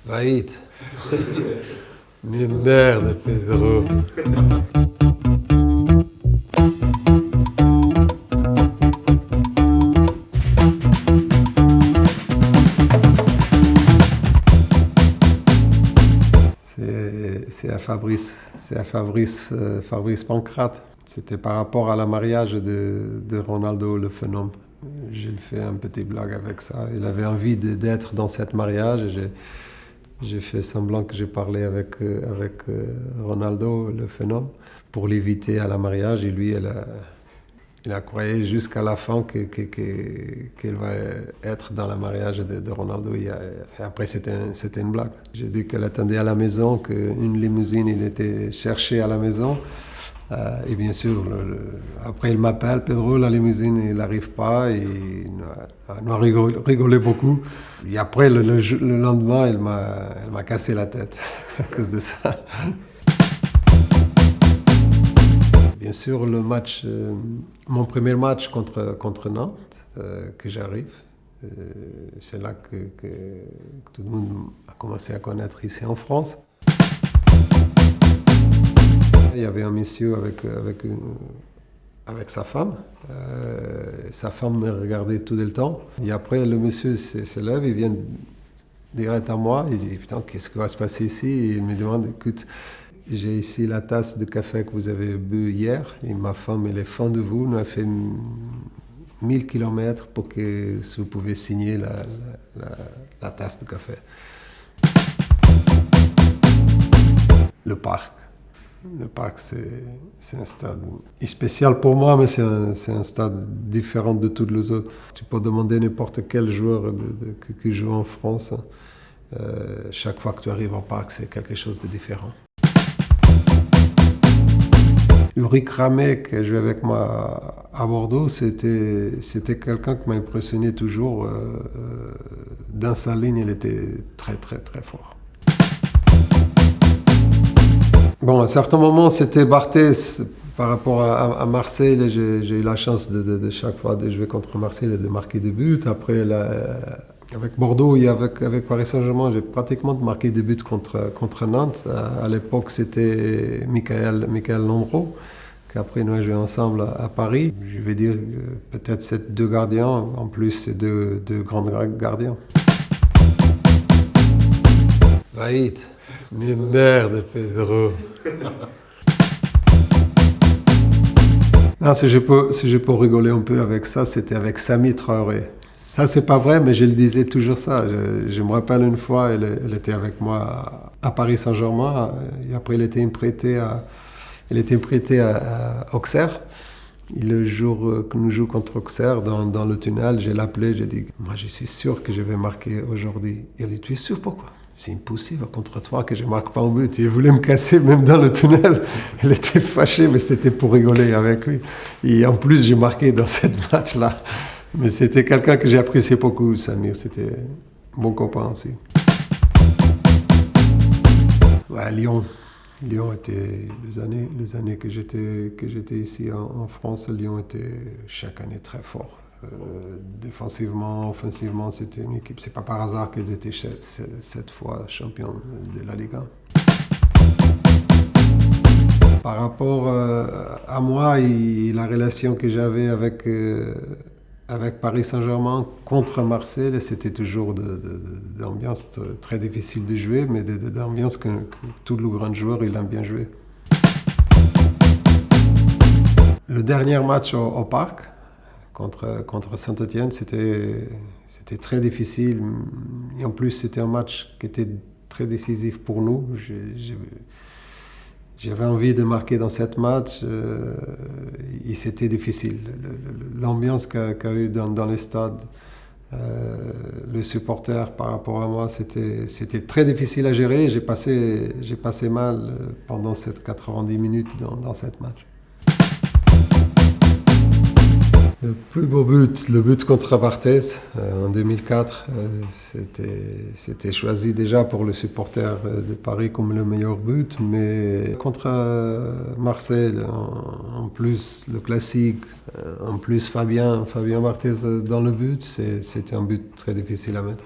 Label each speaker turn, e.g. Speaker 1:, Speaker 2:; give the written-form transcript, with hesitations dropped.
Speaker 1: Va vite. Mais merde, Pedro. C'est à Fabrice Pancrate. C'était par rapport à la mariage de Ronaldo, le phénomène. J'ai fait un petit blog avec ça. Il avait envie d'être dans cette mariage. Et j'ai fait semblant que j'ai parlé avec Ronaldo, le phénomène, pour l'inviter à la mariage. Et lui, il a croyé jusqu'à la fin qu'elle va être dans la mariage de Ronaldo. Et après, c'était une blague. J'ai dit qu'elle attendait à la maison, qu'une limousine, il était cherché à la maison. Et bien sûr, après, il m'appelle, Pedro, la limousine, il n'arrive pas. Et on a rigolé beaucoup. Et après, le lendemain, elle m'a cassé la tête à cause de ça. Bien sûr, le match, mon premier match contre Nantes, que j'arrive, c'est là que tout le monde a commencé à connaître ici en France. Il y avait un monsieur avec sa femme. Sa femme me regardait tout le temps. Et après, le monsieur se lève, il vient direct à moi. Il dit, putain, qu'est-ce qui va se passer ici? Et il me demande, écoute, j'ai ici la tasse de café que vous avez bu hier. Et ma femme, elle est fan de vous. Nous avons fait 1000 kilomètres pour que vous pouvez signer la tasse de café. Le parc. Le parc, c'est un stade spécial pour moi, mais c'est un stade différent de tous les autres. Tu peux demander n'importe quel joueur qui joue en France. Chaque fois que tu arrives au parc, c'est quelque chose de différent. Ulrich Ramé, qui jouait avec moi à Bordeaux, c'était quelqu'un qui m'a impressionné toujours. Dans sa ligne, il était très, très, très fort. Bon, à certains moments, c'était Barthez par rapport à Marseille. J'ai eu la chance de chaque fois de jouer contre Marseille et de marquer des buts. Après, avec Bordeaux et avec Paris Saint-Germain, j'ai pratiquement marqué des buts contre Nantes. À l'époque, c'était Michael Landreau, qu'après nous avons joué ensemble à Paris. Je vais dire peut-être c'est deux gardiens, en plus c'est deux grands gardiens. Va vite. Mais merde, Pedro. Non, si je peux rigoler un peu avec ça, c'était avec Samy Traoré. Ça, c'est pas vrai, mais je le disais toujours ça. Je me rappelle une fois, elle était avec moi à Paris Saint-Germain, et après, elle était prêtée à Auxerre. Et le jour que nous jouons contre Auxerre, dans le tunnel, je l'ai appelé, j'ai dit, moi, je suis sûr que je vais marquer aujourd'hui. Et elle dit, tu es sûr, pourquoi? C'est impossible contre toi que je ne marque pas un but. Il voulait me casser même dans le tunnel. Elle était fâchée, mais c'était pour rigoler avec lui. Et en plus, j'ai marqué dans cette match-là. Mais c'était quelqu'un que j'ai apprécié beaucoup, Samir. C'était un bon copain aussi. Ouais, Lyon. Lyon était les années que j'étais ici en France. Lyon était chaque année très fort. Défensivement, offensivement, c'était une équipe. C'est pas par hasard qu'ils étaient 7 fois champions de la Ligue 1. Par rapport à moi et la relation que j'avais avec Paris Saint-Germain contre Marseille, c'était toujours d'ambiance très difficile de jouer, mais d'ambiance que tous les grands joueurs ils aiment bien jouer. Le dernier match au parc, contre Saint-Étienne, c'était très difficile. Et en plus, c'était un match qui était très décisif pour nous. J'avais envie de marquer dans ce match et c'était difficile. L'ambiance qu'il y a eu dans le stade, le supporter par rapport à moi, c'était très difficile à gérer. J'ai passé mal pendant ces 90 minutes dans ce match. Le plus beau but, le but contre Barthez en 2004, c'était choisi déjà pour le supporter de Paris comme le meilleur but, mais contre Marseille, en plus le classique, en plus Fabien Barthez dans le but, c'était un but très difficile à mettre.